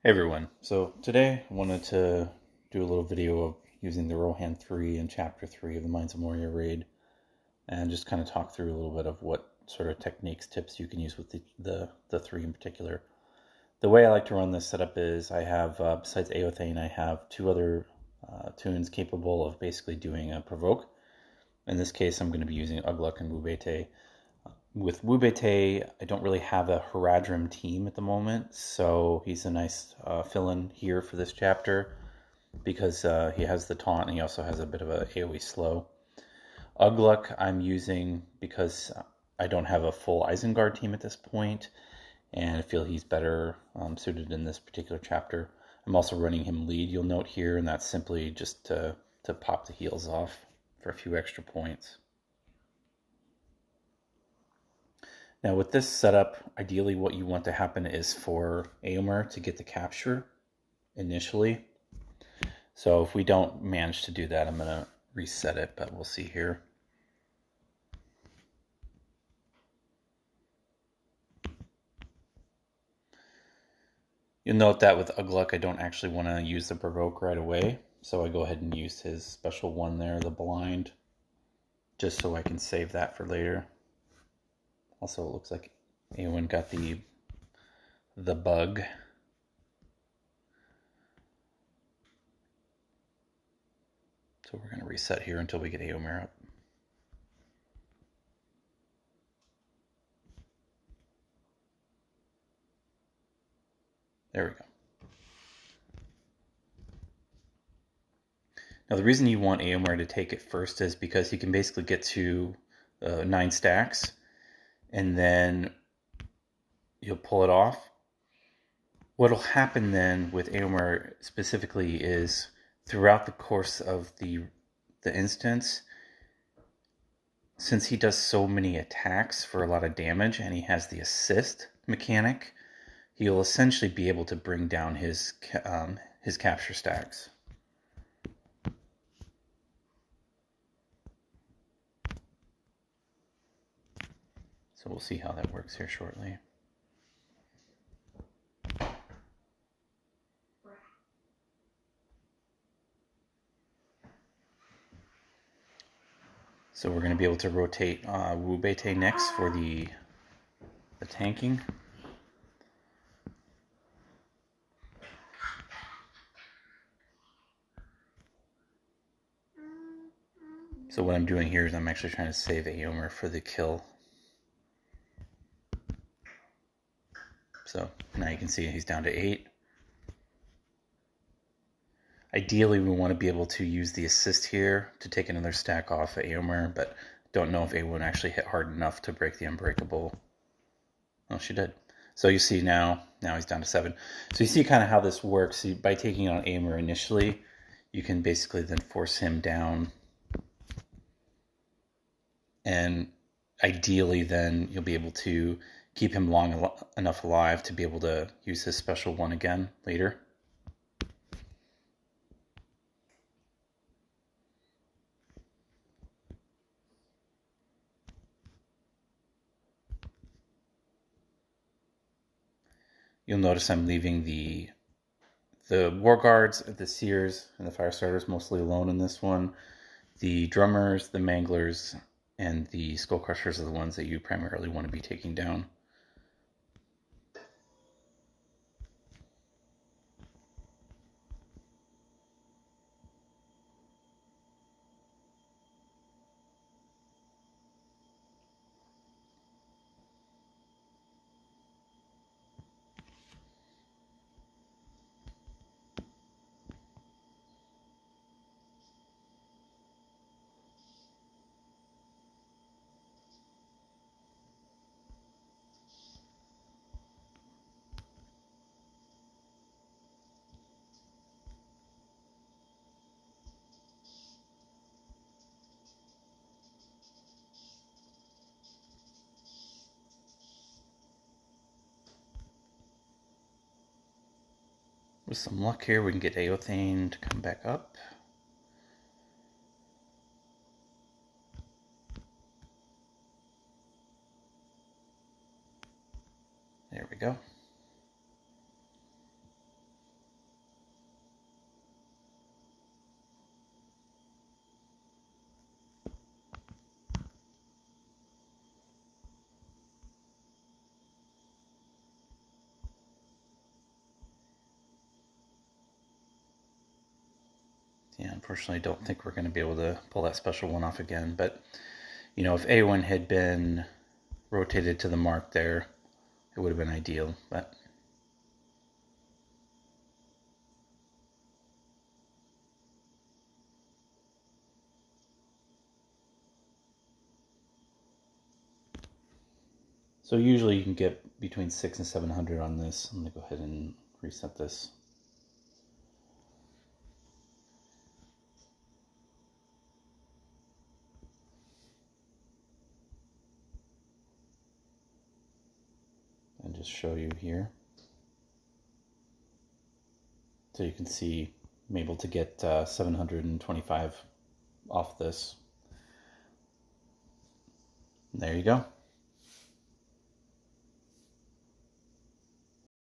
Hey everyone, so today I wanted to do a little video of using the Rohan 3 in Chapter 3 of the Mines of Moria raid and just kind of talk through a little bit of what sort of techniques, tips you can use with the 3 in particular. The way I like to run this setup is I have, besides Aothane, I have two other tunes capable of basically doing a provoke. In this case, I'm going to be using Ugluk and Wubete. With Wubete, I don't really have a Haradrim team at the moment, so he's a nice fill-in here for this chapter because he has the taunt and he also has a bit of a AoE slow. Ugluk I'm using because I don't have a full Isengard team at this point, and I feel he's better suited in this particular chapter. I'm also running him lead, you'll note here, and that's simply just to pop the heals off for a few extra points. Now with this setup, ideally what you want to happen is for Éomer to get the capture initially. So if we don't manage to do that, I'm going to reset it, but we'll see here. You'll note that with Ugluk, I don't actually want to use the provoke right away. So I go ahead and use his special one there, the blind, just so I can save that for later. Also, it looks like Eowyn got the bug. So we're going to reset here until we get Éomer up. There we go. Now the reason you want Éomer to take it first is because he can basically get to 9 stacks and then you'll pull it off. What'll happen then with Éomer specifically is throughout the course of the instance, since he does so many attacks for a lot of damage and he has the assist mechanic, he'll essentially be able to bring down his capture stacks. So we'll see how that works here shortly. So we're going to be able to rotate Wubete next for the tanking. So what I'm doing here is I'm actually trying to save Éomer for the kill. So now you can see he's down to 8. Ideally, we want to be able to use the assist here to take another stack off of Éomer, but don't know if Éowyn actually hit hard enough to break the unbreakable. Oh, she did. So you see now he's down to 7. So you see kind of how this works. By taking on Éomer initially, you can basically then force him down. And ideally then you'll be able to keep him long enough alive to be able to use his special one again later. You'll notice I'm leaving the War Guards, the Seers, and the Fire Starters mostly alone in this one. The Drummers, the Manglers, and the Skull Crushers are the ones that you primarily want to be taking down. With some luck here, we can get Aothane to come back up. There we go. Yeah, unfortunately, I don't think we're going to be able to pull that special one off again. But, you know, if A1 had been rotated to the mark there, it would have been ideal. But so usually you can get between 600 and 700 on this. I'm going to go ahead and reset this. And just show you here. So you can see I'm able to get 725 off this. There you go.